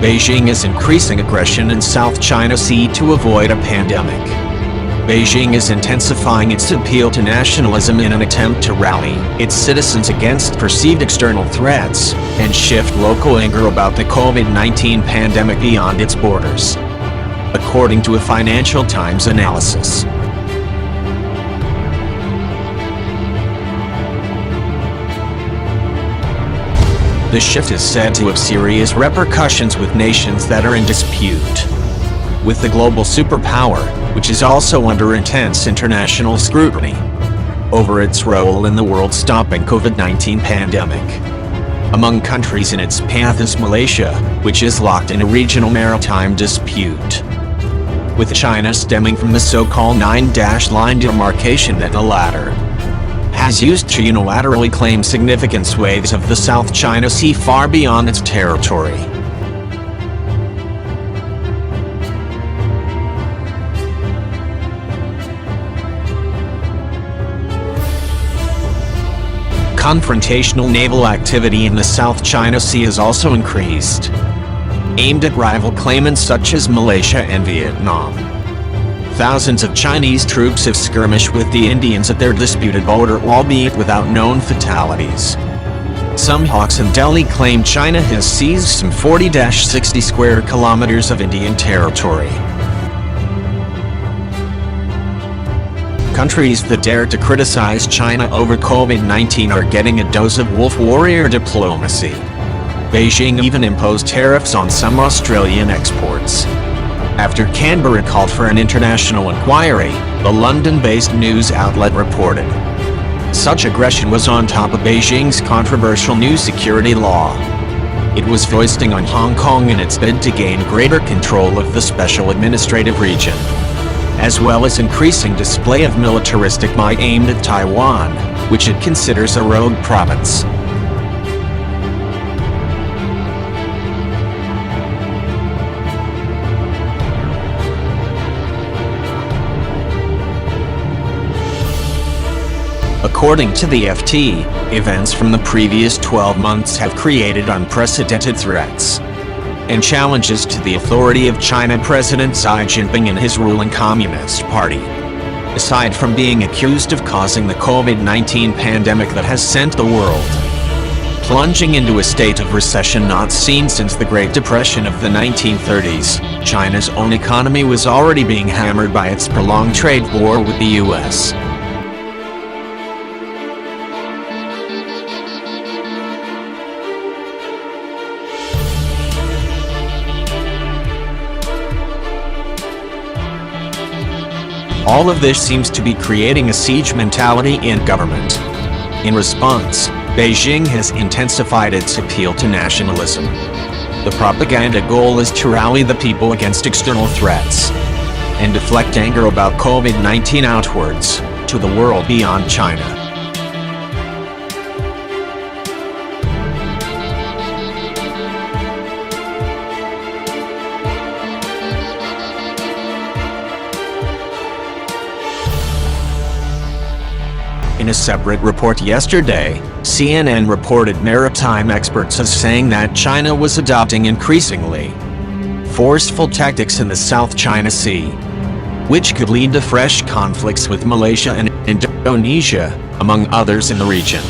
Beijing is increasing aggression in South China Sea to avoid a pandemic. Beijing is intensifying its appeal to nationalism in an attempt to rally its citizens against perceived external threats and shift local anger about the COVID-19 pandemic beyond its borders, according to a Financial Times analysis. The shift is said to have serious repercussions with nations that are in dispute with the global superpower, which is also under intense international scrutiny over its role in the world stopping COVID-19 pandemic. Among countries in its path is Malaysia, which is locked in a regional maritime dispute with China stemming from the so-called 9-line demarcation that the latter has used to unilaterally claim significant swathes of the South China Sea far beyond its territory. Confrontational naval activity in the South China Sea has also increased, aimed at rival claimants such as Malaysia and Vietnam. Thousands of Chinese troops have skirmished with the Indians at their disputed border, albeit without known fatalities. Some hawks in Delhi claim China has seized some 40-60 square kilometers of Indian territory. Countries that dare to criticize China over COVID-19 are getting a dose of wolf warrior diplomacy. Beijing even imposed tariffs on some Australian exports after Canberra called for an international inquiry, the London-based news outlet reported. Such aggression was on top of Beijing's controversial new security law it was foisting on Hong Kong in its bid to gain greater control of the special administrative region, as well as increasing display of militaristic might aimed at Taiwan, which it considers a rogue province. According to the FT, events from the previous 12 months have created unprecedented threats and challenges to the authority of China President Xi Jinping and his ruling Communist Party. Aside from being accused of causing the COVID-19 pandemic that has sent the world plunging into a state of recession not seen since the Great Depression of the 1930s, China's own economy was already being hammered by its prolonged trade war with the U.S. All of this seems to be creating a siege mentality in government. In response, Beijing has intensified its appeal to nationalism. The propaganda goal is to rally the people against external threats and deflect anger about COVID-19 outwards to the world beyond China. In a separate report yesterday, CNN reported maritime experts as saying that China was adopting increasingly forceful tactics in the South China Sea, which could lead to fresh conflicts with Malaysia and Indonesia, among others in the region.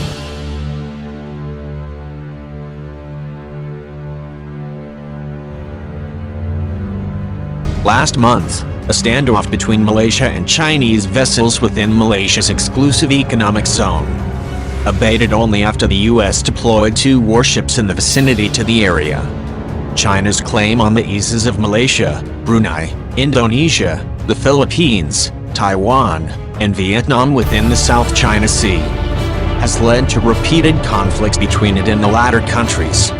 Last month, a standoff between Malaysia and Chinese vessels within Malaysia's exclusive economic zone abated only after the U.S. deployed 2 warships in the vicinity to the area. China's claim on the eases of Malaysia, Brunei, Indonesia, the Philippines, Taiwan, and Vietnam within the South China Sea has led to repeated conflicts between it and the latter countries.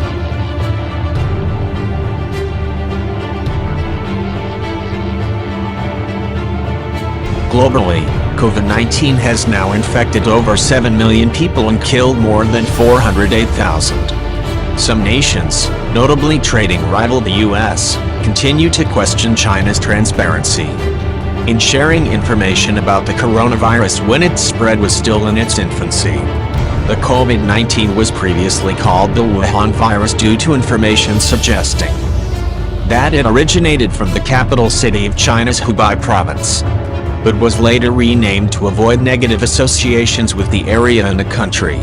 Globally, COVID-19 has now infected over 7 million people and killed more than 408,000. Some nations, notably trading rival the U.S., continue to question China's transparency in sharing information about the coronavirus when its spread was still in its infancy. The COVID-19 was previously called the Wuhan virus due to information suggesting that it originated from the capital city of China's Hubei province, but was later renamed to avoid negative associations with the area and the country.